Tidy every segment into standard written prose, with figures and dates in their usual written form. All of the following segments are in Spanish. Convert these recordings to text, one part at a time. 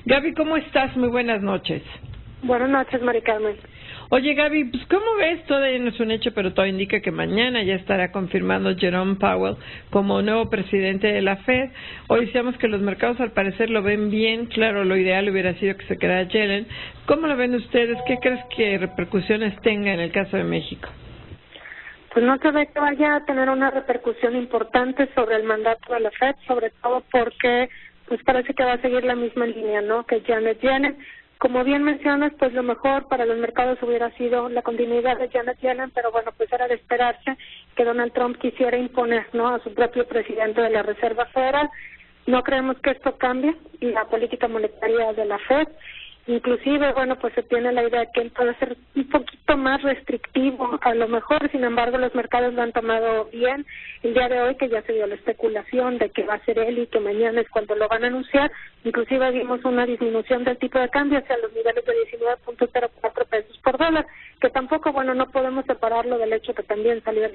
Gaby, ¿cómo estás? Muy buenas noches. Buenas noches, Mari Carmen. Oye, Gaby, pues ¿cómo ves? Todavía no es un hecho, pero todo indica que mañana ya estará confirmando Jerome Powell como nuevo presidente de la Fed. Hoy decíamos que los mercados al parecer lo ven bien. Claro, lo ideal hubiera sido que se quedara Yellen. ¿Cómo lo ven ustedes? ¿Qué crees que repercusiones tenga en el caso de México? Pues no se ve que vaya a tener una repercusión importante sobre el mandato de la Fed, sobre todo porque pues parece que va a seguir la misma línea, ¿no? Que Janet Yellen. Como bien mencionas, pues lo mejor para los mercados hubiera sido la continuidad de Janet Yellen, pero bueno, pues era de esperarse que Donald Trump quisiera imponer, ¿no?, a su propio presidente de la Reserva Federal. No creemos que esto cambie la política monetaria de la Fed. Inclusive, bueno, pues se tiene la idea de que él puede ser un poquito más restrictivo, a lo mejor. Sin embargo, los mercados lo han tomado bien. El día de hoy, que ya se dio la especulación de que va a ser él y que mañana es cuando lo van a anunciar, inclusive vimos una disminución del tipo de cambio hacia los niveles de 19.04 pesos por dólar, que tampoco, bueno, no podemos separarlo del hecho que también salió el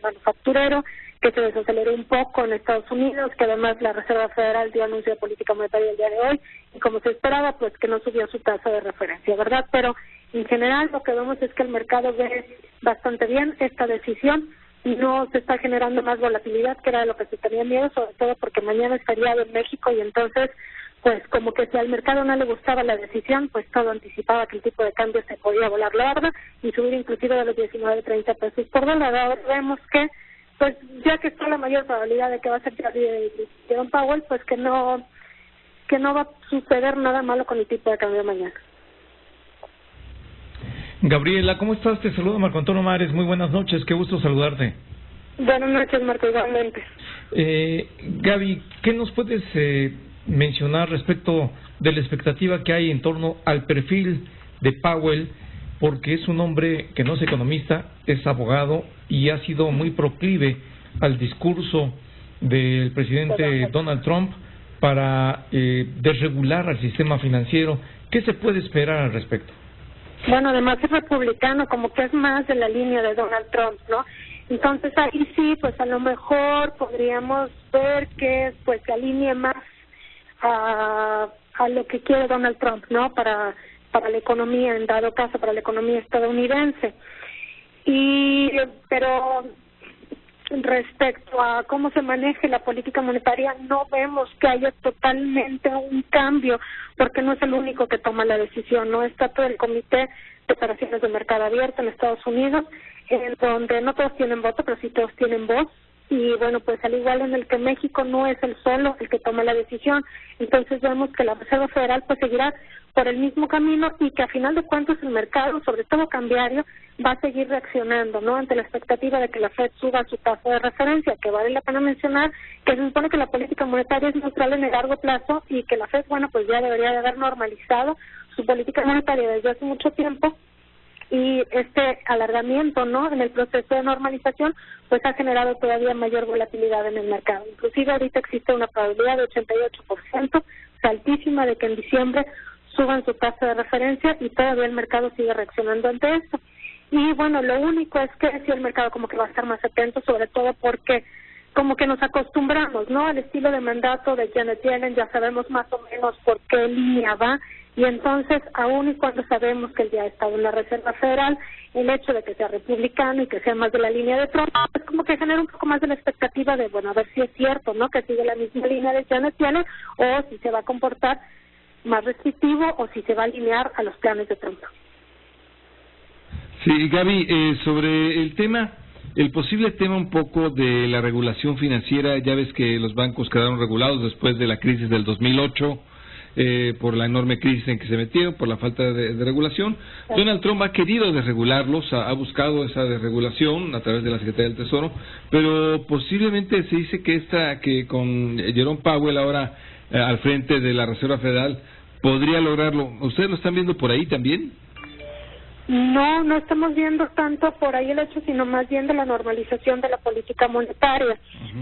manufacturero, que se desaceleró un poco en Estados Unidos, que además la Reserva Federal dio anuncio de política monetaria el día de hoy, y como se esperaba, pues que no subió su tasa de referencia, ¿verdad? Pero en general lo que vemos es que el mercado ve bastante bien esta decisión y no se está generando más volatilidad, que era de lo que se tenía miedo, sobre todo porque mañana es feriado en México y entonces, pues como que si al mercado no le gustaba la decisión, pues todo anticipaba que el tipo de cambio se podía volar la barda y subir inclusive de los 19.30 pesos por dólar. Ahora vemos que, pues ya que está la mayor probabilidad de que va a ser Jerome Powell, pues que no va a suceder nada malo con el tipo de cambio mañana. Gabriela, ¿cómo estás? Te saludo Marco Antonio Mares. Muy buenas noches, qué gusto saludarte. Buenas noches, Marco, igualmente. Gaby, ¿qué nos puedes mencionar respecto de la expectativa que hay en torno al perfil de Powell? Porque es un hombre que no es economista, es abogado y ha sido muy proclive al discurso del presidente Donald Trump para desregular al sistema financiero. ¿Qué se puede esperar al respecto? Bueno, además es republicano, como que es más de la línea de Donald Trump, ¿no? Entonces ahí sí, pues a lo mejor podríamos ver que pues se alinee más a lo que quiere Donald Trump, ¿no? Para la economía, en dado caso, para la economía estadounidense. Pero respecto a cómo se maneje la política monetaria, no vemos que haya totalmente un cambio, porque no es el único que toma la decisión, ¿no? Está todo el Comité de Operaciones de Mercado Abierto en Estados Unidos, en donde no todos tienen voto, pero sí todos tienen voz. Y bueno, pues al igual en el que México no es el solo el que toma la decisión, entonces vemos que la Reserva Federal pues seguirá por el mismo camino y que a final de cuentas el mercado, sobre todo cambiario, va a seguir reaccionando, ¿no? Ante la expectativa de que la Fed suba su tasa de referencia, que vale la pena mencionar que se supone que la política monetaria es neutral en el largo plazo y que la Fed, bueno, pues ya debería de haber normalizado su política monetaria desde hace mucho tiempo. Y este alargamiento, ¿no?, en el proceso de normalización, pues ha generado todavía mayor volatilidad en el mercado. Inclusive ahorita existe una probabilidad de 88%, altísima, de que en diciembre suban su tasa de referencia y todavía el mercado sigue reaccionando ante esto. Y bueno, lo único es que sí el mercado como que va a estar más atento, sobre todo porque como que nos acostumbramos, ¿no?, al estilo de mandato de Janet Yellen, ya sabemos más o menos por qué línea va. Y entonces, aún y cuando sabemos que él ya ha estado en la Reserva Federal, el hecho de que sea republicano y que sea más de la línea de Trump, es como que genera un poco más de la expectativa de, bueno, a ver si es cierto, ¿no?, que sigue la misma línea de Janet Yellen, o si se va a comportar más restrictivo, o si se va a alinear a los planes de Trump. Sí, Gaby, sobre el posible tema un poco de la regulación financiera, ya ves que los bancos quedaron regulados después de la crisis del 2008, por la enorme crisis en que se metieron, por la falta de regulación. Donald Trump ha querido desregularlos, ha buscado esa desregulación a través de la Secretaría del Tesoro, pero posiblemente se dice que con Jerome Powell ahora al frente de la Reserva Federal podría lograrlo. ¿Ustedes lo están viendo por ahí también? No estamos viendo tanto por ahí el hecho, sino más bien de la normalización de la política monetaria.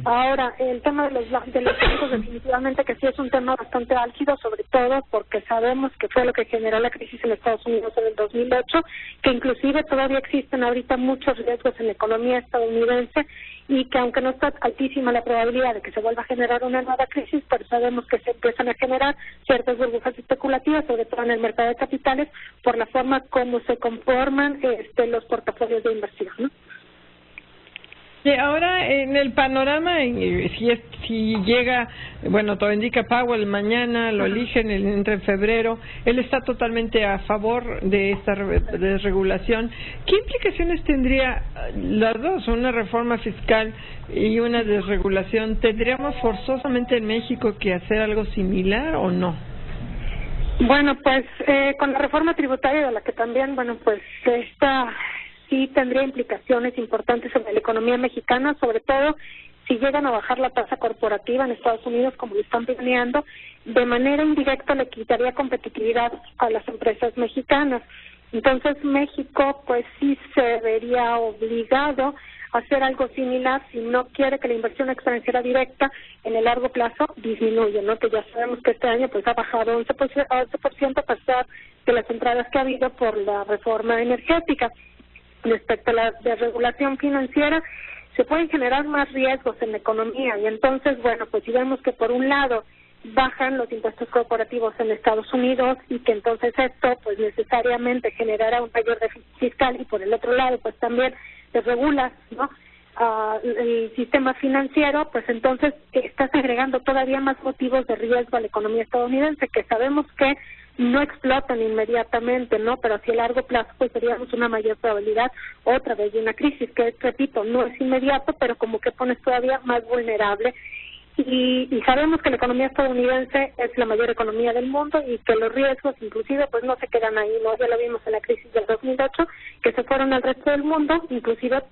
Ahora, el tema de los bancos definitivamente que sí es un tema bastante álgido, sobre todo porque sabemos que fue lo que generó la crisis en Estados Unidos en el 2008, que inclusive todavía existen ahorita muchos riesgos en la economía estadounidense y que aunque no está altísima la probabilidad de que se vuelva a generar una nueva crisis, pero sabemos que se empiezan a generar ciertas burbujas especulativas, sobre todo en el mercado de capitales, por la forma como se conforman los portafolios de inversión, ¿no? Y ahora, en el panorama, si llega, bueno, todo indica Powell mañana, lo eligen, entra en febrero, él está totalmente a favor de esta desregulación. ¿Qué implicaciones tendría las dos, una reforma fiscal y una desregulación? ¿Tendríamos forzosamente en México que hacer algo similar o no? Bueno, pues con la reforma tributaria de la que también, esta sí tendría implicaciones importantes sobre la economía mexicana, sobre todo si llegan a bajar la tasa corporativa en Estados Unidos, como lo están planeando, de manera indirecta le quitaría competitividad a las empresas mexicanas. Entonces México pues sí se vería obligado a hacer algo similar si no quiere que la inversión extranjera directa en el largo plazo disminuya, ¿no? Que ya sabemos que este año pues ha bajado 11% a pesar de las entradas que ha habido por la reforma energética. Respecto a la desregulación financiera, se pueden generar más riesgos en la economía y entonces, bueno, pues si vemos que por un lado bajan los impuestos corporativos en Estados Unidos y que entonces esto pues necesariamente generará un mayor déficit fiscal y por el otro lado pues también desregulas, ¿no?, el sistema financiero, pues entonces estás agregando todavía más motivos de riesgo a la economía estadounidense que sabemos que no explotan inmediatamente, ¿no? Pero hacia largo plazo pues veríamos una mayor probabilidad otra vez de una crisis que, repito, no es inmediato, pero como que pones todavía más vulnerable. Y sabemos que la economía estadounidense es la mayor economía del mundo y que los riesgos inclusive pues no se quedan ahí, ¿no? Ya lo vimos en la crisis del 2008, que se fueron al resto del mundo, inclusive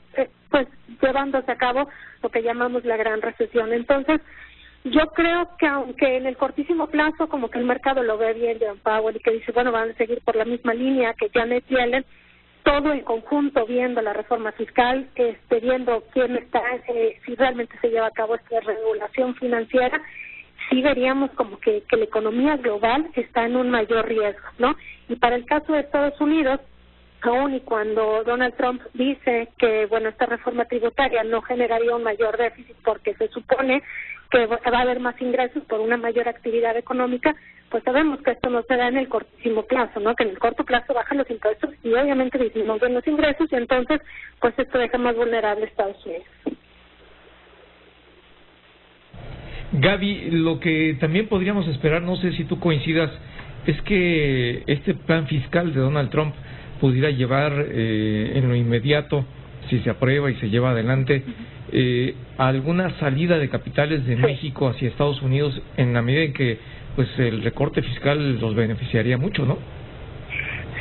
pues llevándose a cabo lo que llamamos la gran recesión. Entonces, yo creo que aunque en el cortísimo plazo como que el mercado lo ve bien, Jerome Powell, y que dice, bueno, van a seguir por la misma línea que Janet Yellen, todo en conjunto viendo la reforma fiscal, viendo quién está, si realmente se lleva a cabo esta regulación financiera, sí veríamos como que la economía global está en un mayor riesgo, ¿no? Y para el caso de Estados Unidos, aún y cuando Donald Trump dice que, bueno, esta reforma tributaria no generaría un mayor déficit porque se supone que va a haber más ingresos por una mayor actividad económica, pues sabemos que esto no se da en el cortísimo plazo, ¿no? Que en el corto plazo bajan los impuestos y obviamente disminuyen los ingresos y entonces pues esto deja más vulnerable a Estados Unidos. Gaby, lo que también podríamos esperar, no sé si tú coincidas, es que este plan fiscal de Donald Trump pudiera llevar en lo inmediato, si se aprueba y se lleva adelante, alguna salida de capitales de México hacia Estados Unidos en la medida en que pues el recorte fiscal los beneficiaría mucho, ¿no?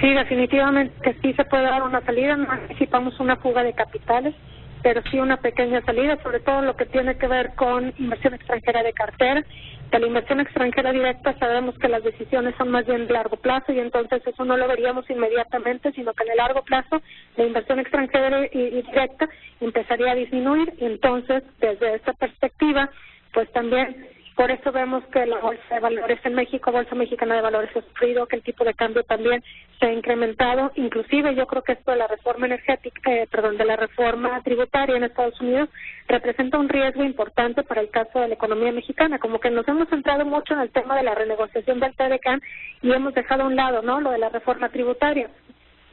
Sí, definitivamente sí se puede dar una salida, no anticipamos una fuga de capitales, pero sí una pequeña salida, sobre todo lo que tiene que ver con inversión extranjera de cartera. De la inversión extranjera directa sabemos que las decisiones son más bien de largo plazo y entonces eso no lo veríamos inmediatamente, sino que en el largo plazo la inversión extranjera y directa empezaría a disminuir y entonces desde esta perspectiva pues también por eso vemos que la Bolsa de Valores en México, Bolsa Mexicana de Valores ha sufrido, que el tipo de cambio también se ha incrementado. Inclusive yo creo que esto de la reforma energética, de la reforma tributaria en Estados Unidos representa un riesgo importante para el caso de la economía mexicana. Como que nos hemos centrado mucho en el tema de la renegociación del TDCAN y hemos dejado a un lado, ¿no?, lo de la reforma tributaria.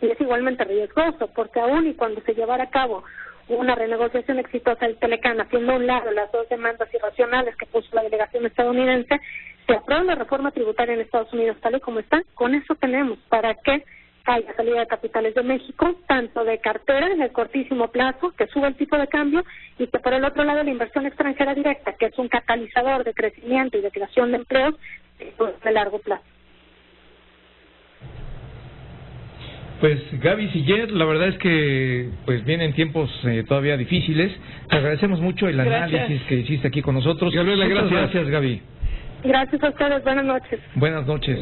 Y es igualmente riesgoso, porque aún y cuando se llevara a cabo una renegociación exitosa del Telecán, haciendo a un lado las dos demandas irracionales que puso la delegación estadounidense, se aprueba la reforma tributaria en Estados Unidos tal y como está, con eso tenemos para que haya salida de capitales de México, tanto de cartera en el cortísimo plazo, que sube el tipo de cambio, y que por el otro lado la inversión extranjera directa, que es un catalizador de crecimiento y de creación de empleos de largo plazo. Pues Gaby Siller, la verdad es que pues vienen tiempos todavía difíciles. Te agradecemos mucho el análisis que hiciste aquí con nosotros. Gabriela, gracias Gaby. Gracias a ustedes, buenas noches. Buenas noches.